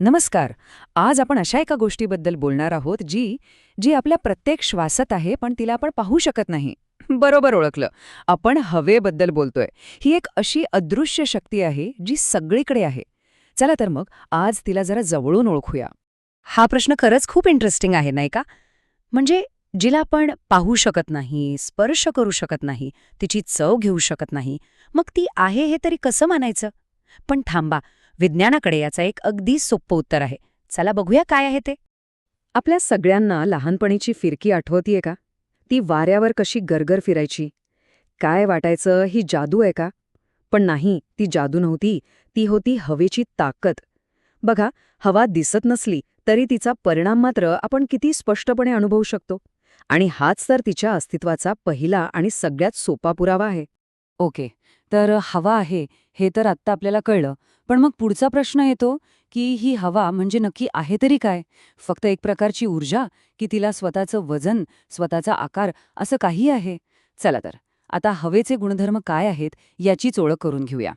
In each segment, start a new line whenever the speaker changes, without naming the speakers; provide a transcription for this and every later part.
नमस्कार. आज आपण अशा एका गोष्टीबद्दल बोलणार आहोत जी जी आपल्या प्रत्येक श्वासात आहे पण तिला आपण पाहू शकत नाही. बरोबर ओळखलं. आपण हवेबद्दल बोलतोय. ही एक अशी अदृश्य शक्ती आहे जी सगळीकडे आहे. चला तर मग आज तिला जरा जवळून ओळखूया.
हा प्रश्न खरंच खूप इंटरेस्टिंग आहे नाही का? म्हणजे जिला आपण पाहू शकत नाही, स्पर्श करू शकत नाही, तिची चव घेऊ शकत नाही, मग ती आहे हे तरी कसं मानायचं? पण थांबा, विज्ञानाकडे याचं एक अगदी सोपं उत्तर आहे. चला बघूया काय आहे ते.
आपल्या सगळ्यांना लहानपणीची फिरकी आठवतीये का? ती वाऱ्यावर कशी गरगर फिरायची. काय वाटायचं ही जादू आहे का? पण नाही, ती जादू नव्हती. ती होती हवेची ताकद. बघा, हवा दिसत नसली तरी तिचा परिणाम मात्र आपण किती स्पष्टपणे अनुभवू शकतो. आणि हाच तर तिच्या अस्तित्वाचा पहिला आणि सगळ्यात सोपा पुरावा आहे.
ओके, तर हवा आहे हे तर आत्ता आपल्याला कळलं. पण मग पुढचा प्रश्न येतो की ही हवा म्हणजे नक्की आहे तरी काय? फक्त एक प्रकारची ऊर्जा की तिला स्वतःचं वजन, स्वतःचा आकार असं काही आहे? चला तर, आता हवेचे गुणधर्म काय आहेत याचीच ओळख करून घेऊया.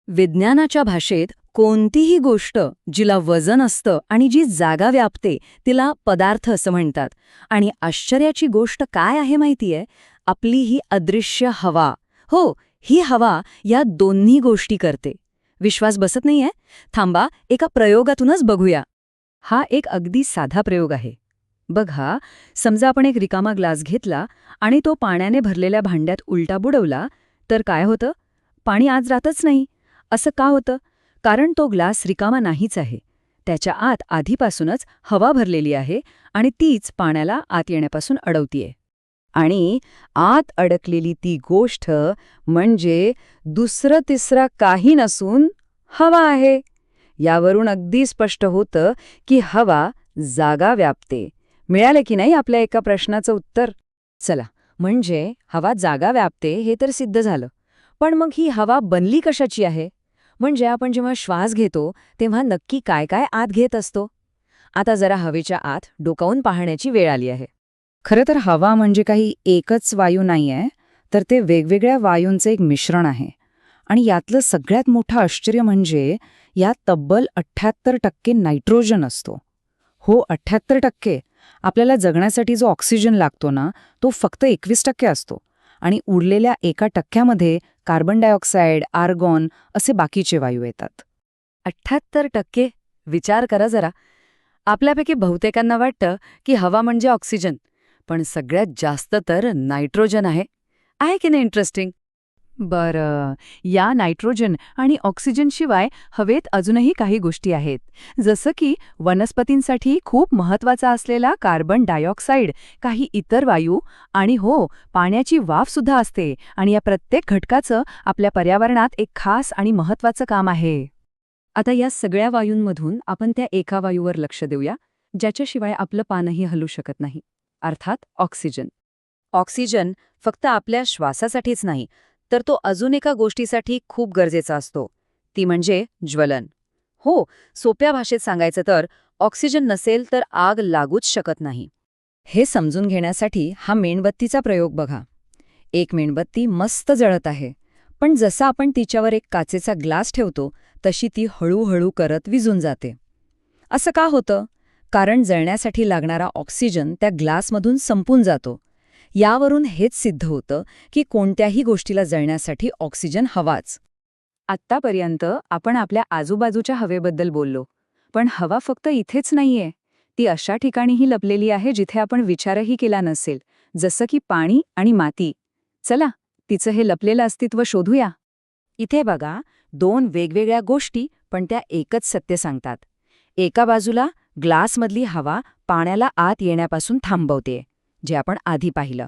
विज्ञानाच्या भाषेत कोणतीही गोष्ट जिला वजन असतं आणि जी जागा व्यापते तिला पदार्थ असं म्हणतात. आणि आश्चर्याची गोष्ट काय आहे माहितीये? आपली ही अदृश्य हवा, हो, ही हवा या दोन्ही गोष्टी करते. विश्वास बसत नाहीये? थांबा, एका प्रयोगातूनच बघूया. हा एक अगदी साधा प्रयोग आहे. बघा, समजा आपण एक रिकामा ग्लास घेतला आणि तो पाण्याने भरलेल्या भांड्यात उलटा बुडवला, तर काय होतं? पाणी आत राहतच नाही. असं का होतं? कारण तो ग्लास रिकामा नाहीच आहे. त्याच्या आत आधीपासूनच हवा भरलेली आहे आणि तीच पाण्याला आत येण्यापासून अडवतीये. आणि आत अडकलेली ती गोष्ट म्हणजे दुसरं तिसरा काही नसून हवा आहे. यावरून अगदी स्पष्ट होतं की हवा जागा व्यापते. मिळालं की नाही आपल्या एका प्रश्नाचं उत्तर? चला, म्हणजे हवा जागा व्यापते हे तर सिद्ध झालं. पण मग ही हवा बनली कशाची आहे? म्हणजे आपण जेव्हा श्वास घेतो तेव्हा नक्की काय काय आत घेत असतो? आता जरा हवेच्या आत डोकावून पाहण्याची वेळ आली आहे.
खरं तर हवा म्हणजे काही एकच वायू नाहीये, तर ते वेगवेगळ्या वायूंचे एक मिश्रण आहे. आणि यातलं सगळ्यात मोठं आश्चर्य म्हणजे यात तब्बल 78% नायट्रोजन असतो. हो, 78%. आपल्याला जगण्यासाठी जो ऑक्सिजन लागतो ना, तो फक्त 21% असतो. आणि उरलेल्या 1% कार्बन डायऑक्साईड, आर्गॉन असे बाकीचे वायू येतात.
78%? विचार करा जरा. आपल्यापैकी बहुतेकांना वाटतं की हवा म्हणजे ऑक्सिजन, पण सगळ्यात जास्त तर नायट्रोजन आहे. आहे की नाही इंटरेस्टिंग? बरं, या नायट्रोजन आणि ऑक्सिजनशिवाय हवेत अजूनही काही गोष्टी आहेत. जसं की वनस्पतींसाठी खूप महत्त्वाचा असलेला कार्बन डायऑक्साईड, काही इतर वायू आणि हो, पाण्याची वाफसुद्धा असते. आणि या प्रत्येक घटकाचं आपल्या पर्यावरणात एक खास आणि महत्त्वाचं काम आहे.
आता या सगळ्या वायूंमधून आपण त्या एका वायूवर लक्ष देऊया, ज्याच्याशिवाय आपलं पानही हलू शकत नाही. अर्थात ऑक्सिजन.
ऑक्सिजन फक्त आपल्या श्वासासाठीच नाही, तर तो अजून एका गोष्टीसाठी खूप गरजेचा असतो. ती म्हणजे ज्वलन. हो, सोप्या भाषेत सांगायचं तर ऑक्सिजन नसेल तर आग लागूच शकत नाही.
हे समजून घेण्यासाठी हा मेणबत्तीचा प्रयोग बघा. एक मेणबत्ती मस्त जळत आहे, पण जसा आपण तिच्यावर एक काचेचा ग्लास ठेवतो तशी ती हळूहळू करत विझून जाते. असं का होतं? कारण जळण्यासाठी लागणारा ऑक्सिजन त्या ग्लासमधून संपून जातो. यावरून हेच सिद्ध होतं की कोणत्याही गोष्टीला जळण्यासाठी ऑक्सिजन हवाच. आत्तापर्यंत आपण आपल्या आजूबाजूच्या हवेबद्दल बोललो, पण हवा फक्त इथेच नाहीये. ती अशा ठिकाणीही लपलेली आहे जिथे आपण विचारही केला नसेल, जसं की पाणी आणि माती. चला, तिचं हे लपलेलं अस्तित्व शोधूया. इथे बघा, दोन वेगवेगळ्या गोष्टी पण त्या एकच सत्य सांगतात. एका बाजूला ग्लासमधली हवा पाण्याला आत येण्यापासून थांबवते, जे आपण आधी पाहिलं.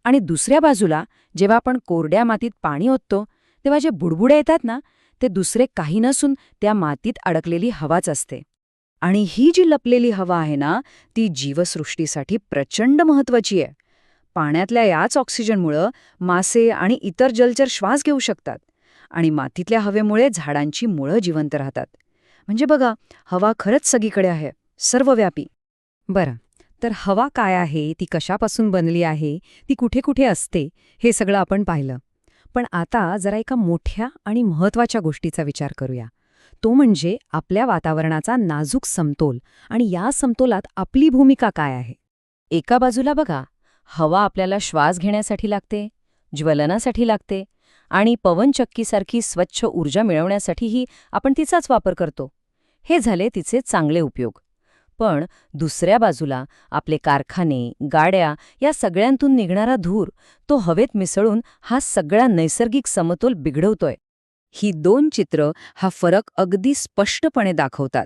आणि दुसऱ्या बाजूला जेव्हा आपण कोरड्या मातीत पाणी ओततो तेव्हा जे बुडबुडे येतात ना, ते दुसरे काही नसून त्या मातीत अडकलेली हवाच असते. आणि ही जी लपलेली हवा आहे ना, ती जीवसृष्टीसाठी प्रचंड महत्वाची आहे. पाण्यातल्या याच ऑक्सिजनमुळं मासे आणि इतर जलचर श्वास घेऊ शकतात. आणि मातीतल्या हवेमुळे झाडांची मुळं जिवंत राहतात. म्हणजे बघा, हवा खरंच सगळीकडे आहे, सर्वव्यापी. बरं, तर हवा काय आहे, ती कशापासून बनली आहे, ती कुठे कुठे असते, हे सगळं आपण पाहिलं. पण आता जरा एका मोठ्या आणि महत्त्वाच्या गोष्टीचा विचार करूया. तो म्हणजे आपल्या वातावरणाचा नाजूक समतोल आणि या समतोलात आपली भूमिका काय आहे.
एका बाजूला बघा, हवा आपल्याला श्वास घेण्यासाठी लागते, ज्वलनासाठी लागते आणि पवनचक्कीसारखी स्वच्छ ऊर्जा मिळवण्यासाठीही आपण तिचाच वापर करतो. हे झाले तिचे चांगले उपयोग. पण दुसऱ्या बाजूला आपले कारखाने, गाड्या या सगळ्यांतून निघणारा धूर तो हवेत मिसळून हा सगळा नैसर्गिक समतोल बिघडवतोय.
ही दोन चित्र हा फरक अगदी स्पष्टपणे दाखवतात.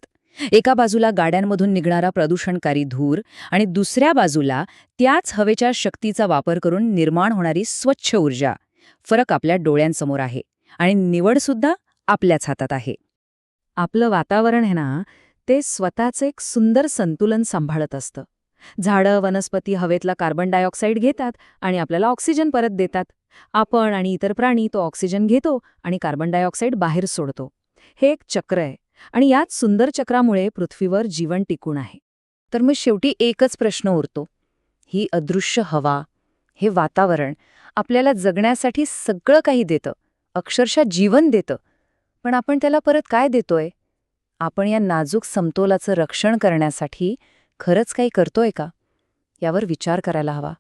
एका बाजूला गाड्यांमधून निघणारा प्रदूषणकारी धूर आणि दुसऱ्या बाजूला त्याच हवेच्या शक्तीचा वापर करून निर्माण होणारी स्वच्छ ऊर्जा. फरक आपल्या डोळ्यांसमोर आहे आणि निवडसुद्धा आपल्याच हातात आहे. आपलं वातावरण आहे ना, ते स्वतःचं एक सुंदर संतुलन सांभाळत असतं. झाडं, वनस्पती हवेतला कार्बन डायऑक्साईड घेतात आणि आपल्याला ऑक्सिजन परत देतात. आपण आणि इतर प्राणी तो ऑक्सिजन घेतो आणि कार्बन डायऑक्साईड बाहेर सोडतो. हे एक चक्र आहे आणि याच सुंदर चक्रामुळे पृथ्वीवर जीवन टिकून आहे. तर मग शेवटी एकच प्रश्न उरतो. ही अदृश्य हवा, हे वातावरण आपल्याला जगण्यासाठी सगळं काही देतं, अक्षरशः जीवन देतं. पण आपण त्याला परत काय देतोय? आपण या नाजूक समतोलाचं रक्षण करण्यासाठी खरंच काही करतोय का? यावर विचार करायला हवा.